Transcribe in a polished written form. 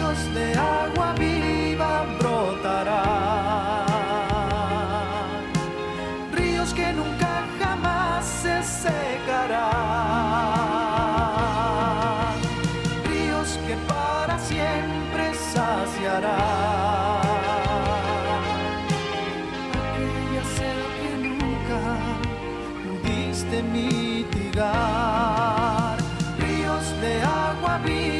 ríos de agua viva brotarán, ríos que nunca jamás se secarán, ríos que para siempre saciarán aquella sed que nunca pudiste mitigar. Ríos de agua viva